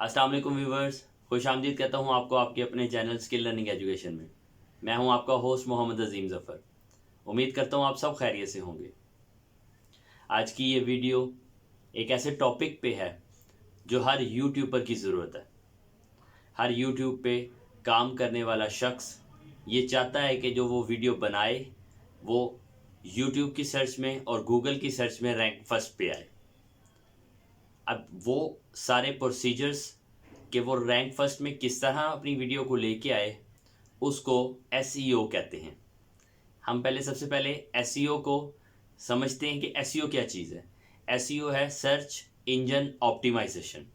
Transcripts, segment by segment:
अस्सलाम वालेकुम व्यूवर्स, खुश आमदीद कहता हूँ आपको आपके अपने चैनल स्किल लर्निंग एजुकेशन में। मैं हूँ आपका होस्ट मोहम्मद अजीम ज़फ़र। उम्मीद करता हूँ आप सब खैरियत से होंगे। आज की ये वीडियो एक ऐसे टॉपिक पे है जो हर यूट्यूबर की ज़रूरत है। हर यूट्यूब पे काम करने वाला शख्स ये चाहता है कि जो वो वीडियो बनाए वो यूट्यूब की सर्च में और गूगल की सर्च में रैंक फर्स्ट पे आए। अब वो सारे प्रोसीजर्स कि वो रैंक फर्स्ट में किस तरह अपनी वीडियो को लेके आए, उसको एसईओ कहते हैं। हम सबसे पहले एसईओ को समझते हैं कि एसईओ क्या चीज़ है। एसईओ है सर्च इंजन ऑप्टिमाइजेशन।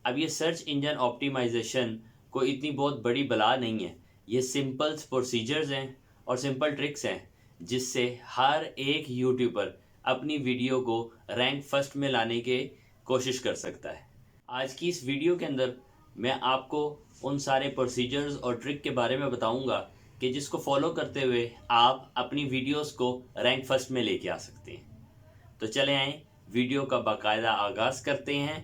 अब ये सर्च इंजन ऑप्टिमाइजेशन को इतनी बहुत बड़ी बला नहीं है, ये सिंपल प्रोसीजर्स हैं और सिंपल ट्रिक्स हैं जिससे हर एक यूट्यूबर अपनी वीडियो को रैंक फर्स्ट में लाने की कोशिश कर सकता है। आज की इस वीडियो के अंदर मैं आपको उन सारे प्रोसीजर्स और ट्रिक के बारे में बताऊंगा कि जिसको फॉलो करते हुए आप अपनी वीडियोस को रैंक फर्स्ट में लेके आ सकते हैं। तो चले आए वीडियो का बाकायदा आगाज़ करते हैं।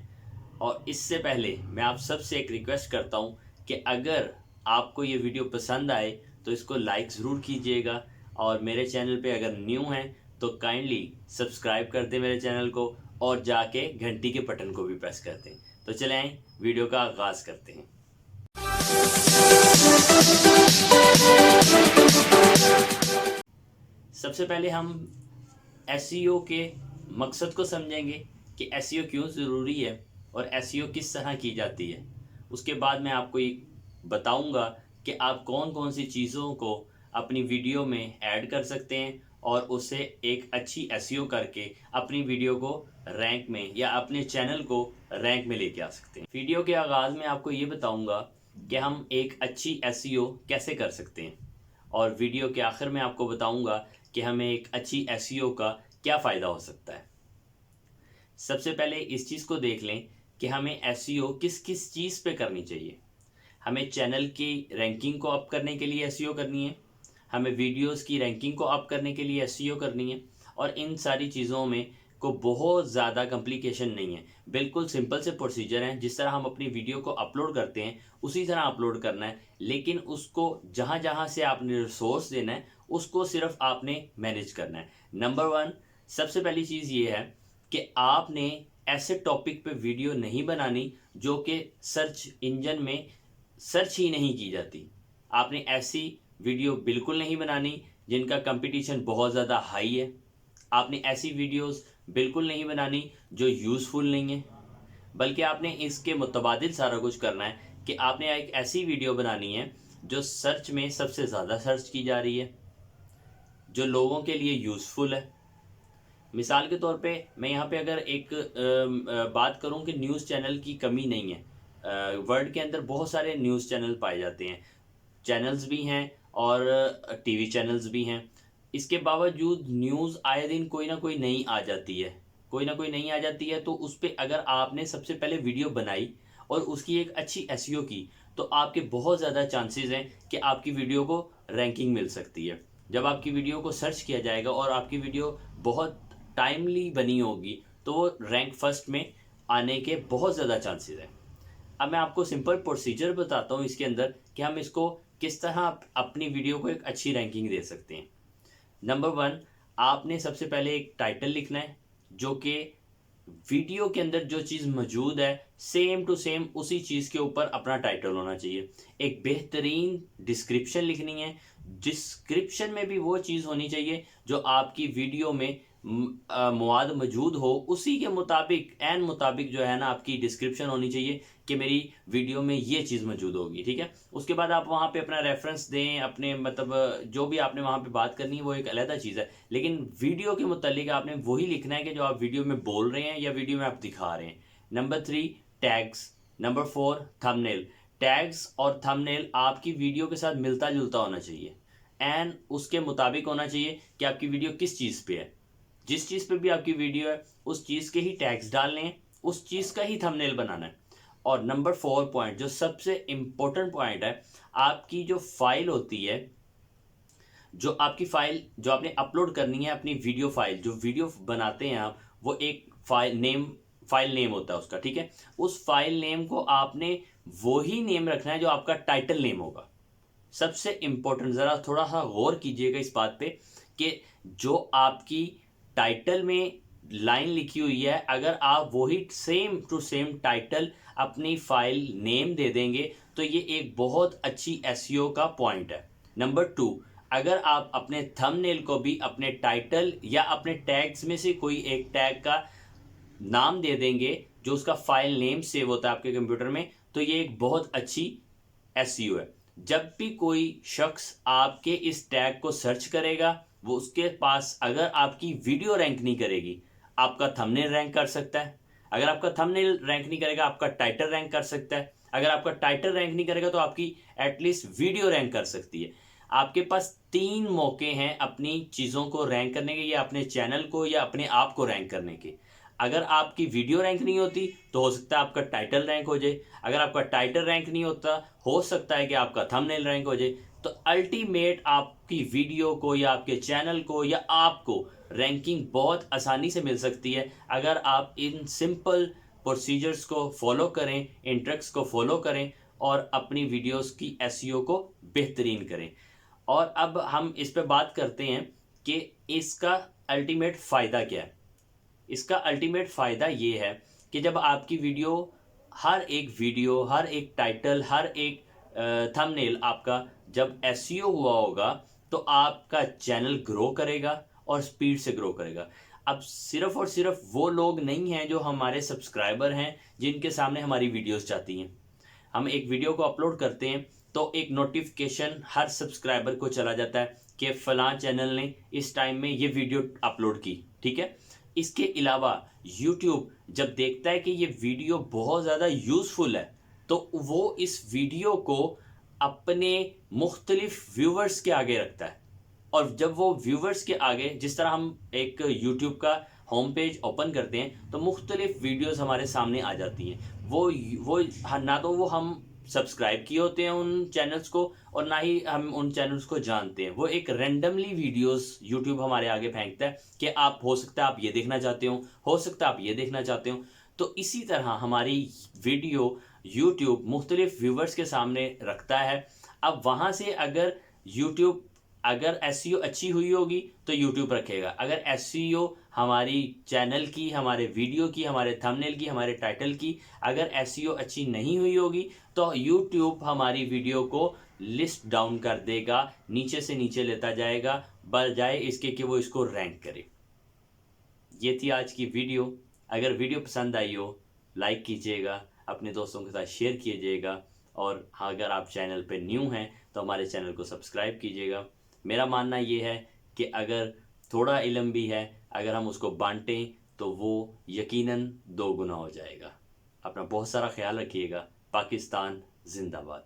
और इससे पहले मैं आप सबसे एक रिक्वेस्ट करता हूं कि अगर आपको ये वीडियो पसंद आए तो इसको लाइक ज़रूर कीजिएगा, और मेरे चैनल पे अगर न्यू हैं तो काइंडली सब्सक्राइब कर दें मेरे चैनल को और जाके घंटी के बटन को भी प्रेस कर दें। तो चले आए वीडियो का आगाज़ करते हैं। सबसे पहले हम एसईओ के मकसद को समझेंगे कि एसईओ क्यों ज़रूरी है और एसईओ किस तरह की जाती है। उसके बाद मैं आपको ये बताऊंगा कि आप कौन कौन सी चीज़ों को अपनी वीडियो में ऐड कर सकते हैं और उसे एक अच्छी एसईओ करके अपनी वीडियो को रैंक में या अपने चैनल को रैंक में लेके आ सकते हैं। वीडियो के आगाज़ में आपको ये बताऊंगा कि हम एक अच्छी एसईओ कैसे कर सकते हैं, और वीडियो के आखिर में आपको बताऊंगा कि हमें एक अच्छी एसईओ का क्या फ़ायदा हो सकता है। सबसे पहले इस चीज़ को देख लें कि हमें एसईओ किस किस चीज़ पे करनी चाहिए। हमें चैनल की रैंकिंग को अप करने के लिए एसईओ करनी है, हमें वीडियोस की रैंकिंग को अप करने के लिए एसईओ करनी है, और इन सारी चीज़ों में को बहुत ज़्यादा कॉम्प्लिकेशन नहीं है। बिल्कुल सिंपल से प्रोसीजर हैं। जिस तरह हम अपनी वीडियो को अपलोड करते हैं उसी तरह अपलोड करना है, लेकिन उसको जहाँ जहाँ से आपने रिसोर्स देना है उसको सिर्फ आपने मैनेज करना है। नंबर 1 सबसे पहली चीज़ ये है कि आपने ऐसे टॉपिक पे वीडियो नहीं बनानी जो कि सर्च इंजन में सर्च ही नहीं की जाती। आपने ऐसी वीडियो बिल्कुल नहीं बनानी जिनका कंपटीशन बहुत ज़्यादा हाई है। आपने ऐसी वीडियोस बिल्कुल नहीं बनानी जो यूज़फुल नहीं है, बल्कि आपने इसके मुतबादिल सारा कुछ करना है कि आपने एक ऐसी वीडियो बनानी है जो सर्च में सबसे ज़्यादा सर्च की जा रही है, जो लोगों के लिए यूज़फुल है। मिसाल के तौर पे मैं यहाँ पे अगर एक बात करूँ कि न्यूज़ चैनल की कमी नहीं है। वर्ल्ड के अंदर बहुत सारे न्यूज़ चैनल पाए जाते हैं, चैनल्स भी हैं और टीवी चैनल्स भी हैं। इसके बावजूद न्यूज़ आए दिन कोई ना कोई नई आ जाती है, कोई ना कोई नई आ जाती है। तो उस पर अगर आपने सबसे पहले वीडियो बनाई और उसकी एक अच्छी एसईओ की, तो आपके बहुत ज़्यादा चांसेस हैं कि आपकी वीडियो को रैंकिंग मिल सकती है। जब आपकी वीडियो को सर्च किया जाएगा और आपकी वीडियो बहुत टाइमली बनी होगी तो वो रैंक फर्स्ट में आने के बहुत ज़्यादा चांसेस हैं। अब मैं आपको सिंपल प्रोसीजर बताता हूँ इसके अंदर कि हम इसको किस तरह अपनी वीडियो को एक अच्छी रैंकिंग दे सकते हैं। नंबर 1 आपने सबसे पहले एक टाइटल लिखना है जो कि वीडियो के अंदर जो चीज़ मौजूद है सेम टू सेम उसी चीज़ के ऊपर अपना टाइटल होना चाहिए। एक बेहतरीन डिस्क्रिप्शन लिखनी है। डिस्क्रिप्शन में भी वो चीज़ होनी चाहिए जो आपकी वीडियो में मवाद मौजूद हो, उसी के मुताबिक एन मुताबिक जो है ना आपकी डिस्क्रिप्शन होनी चाहिए कि मेरी वीडियो में ये चीज़ मौजूद होगी। ठीक है, उसके बाद आप वहाँ पे अपना रेफरेंस दें, अपने मतलब जो भी आपने वहाँ पे बात करनी है वो एक अलग चीज़ है, लेकिन वीडियो के मुतालिक आपने वही लिखना है कि जो आप वीडियो में बोल रहे हैं या वीडियो में आप दिखा रहे हैं। Number 3 tags. Number 4 thumbnail. Tags और थंबनेल आपकी वीडियो के साथ मिलता जुलता होना चाहिए एंड उसके मुताबिक होना चाहिए कि आपकी वीडियो किस चीज़ पे है। जिस चीज़ पे भी आपकी वीडियो है उस चीज़ के ही टैग्स डालने हैं, उस चीज़ का ही थंबनेल बनाना है। और नंबर 4 पॉइंट जो सबसे इम्पोर्टेंट पॉइंट है, आपकी जो फाइल होती है, जो आपकी फाइल जो आपने अपलोड करनी है, अपनी वीडियो फाइल जो वीडियो बनाते हैं आप, वो एक फाइल नेम फाइल नेम होता है उसका, ठीक है। उस फाइल नेम को आपने वही नेम रखना है जो आपका टाइटल नेम होगा। सबसे इंपॉर्टेंट, ज़रा थोड़ा सा गौर कीजिएगा इस बात पे कि जो आपकी टाइटल में लाइन लिखी हुई है, अगर आप वही सेम टू सेम टाइटल अपनी फाइल नेम दे देंगे तो ये एक बहुत अच्छी एसईओ का पॉइंट है। नंबर 2, अगर आप अपने थंबनेल को भी अपने टाइटल या अपने टैग्स में से कोई एक टैग का नाम दे देंगे जो उसका फाइल नेम सेव होता है आपके कंप्यूटर में, तो ये एक बहुत अच्छी एसईओ है। जब भी कोई शख्स आपके इस टैग को सर्च करेगा, वो उसके पास अगर आपकी वीडियो रैंक नहीं करेगी, आपका थंबनेल रैंक कर सकता है। अगर आपका थंबनेल रैंक नहीं करेगा, आपका टाइटल रैंक कर सकता है। अगर आपका टाइटल रैंक नहीं करेगा तो आपकी एटलीस्ट वीडियो रैंक कर सकती है। आपके पास 3 मौके हैं अपनी चीज़ों को रैंक करने के, या अपने चैनल को या अपने आप को रैंक करने के। अगर आपकी वीडियो रैंक नहीं होती तो हो सकता है आपका टाइटल रैंक हो जाए। अगर आपका टाइटल रैंक नहीं होता, हो सकता है कि आपका थंबनेल रैंक हो जाए। तो अल्टीमेट आपकी वीडियो को या आपके चैनल को या आपको रैंकिंग बहुत आसानी से मिल सकती है अगर आप इन सिंपल प्रोसीजर्स को फॉलो करें, इन ट्रिक्स को फॉलो करें और अपनी वीडियोस की एसईओ को बेहतरीन करें। और अब हम इस पे बात करते हैं कि इसका अल्टीमेट फ़ायदा क्या है। इसका अल्टीमेट फ़ायदा ये है कि जब आपकी वीडियो, हर एक वीडियो, हर एक टाइटल, हर एक थंबनेल आपका जब एसईओ हुआ होगा तो आपका चैनल ग्रो करेगा और स्पीड से ग्रो करेगा। अब सिर्फ और सिर्फ वो लोग नहीं हैं जो हमारे सब्सक्राइबर हैं जिनके सामने हमारी वीडियोस जाती हैं। हम एक वीडियो को अपलोड करते हैं तो एक नोटिफिकेशन हर सब्सक्राइबर को चला जाता है कि फ़लाँ चैनल ने इस टाइम में ये वीडियो अपलोड की, ठीक है। इसके अलावा यूट्यूब जब देखता है कि ये वीडियो बहुत ज़्यादा यूज़फुल है तो वो इस वीडियो को अपने मुख्तलिफ व्यूवर्स के आगे रखता है। और जब वो व्यूवर्स के आगे, जिस तरह हम एक यूट्यूब का होम पेज ओपन करते हैं तो मुख्तलिफ वीडियोस हमारे सामने आ जाती हैं। वो ना तो वो हम सब्सक्राइब किए होते हैं उन चैनल्स को और ना ही हम उन चैनल्स को जानते हैं। वो एक रैंडमली वीडियोस यूट्यूब हमारे आगे फेंकता है कि आप, हो सकता है आप ये देखना चाहते हो सकता है आप ये देखना चाहते हो। तो इसी तरह हमारी वीडियो यूट्यूब मुख्तलिफ व्यूवर्स के सामने रखता है। अब वहाँ से अगर यूट्यूब, अगर एसईओ अच्छी हुई होगी तो यूट्यूब रखेगा। अगर एसईओ हमारी चैनल की, हमारे वीडियो की, हमारे थंबनेल की, हमारे टाइटल की अगर एसईओ अच्छी नहीं हुई होगी तो यूट्यूब हमारी वीडियो को लिस्ट डाउन कर देगा, नीचे से नीचे लेता जाएगा, बजाय इसके कि वो इसको रैंक करे। ये थी आज की वीडियो। अगर वीडियो पसंद आई हो लाइक कीजिएगा, अपने दोस्तों के साथ शेयर कीजिएगा और अगर आप चैनल पे न्यू हैं तो हमारे चैनल को सब्सक्राइब कीजिएगा। मेरा मानना ये है कि अगर थोड़ा इल्म भी है, अगर हम उसको बांटें तो वो यकीनन 2 गुना हो जाएगा। अपना बहुत सारा ख्याल रखिएगा। पाकिस्तान जिंदाबाद।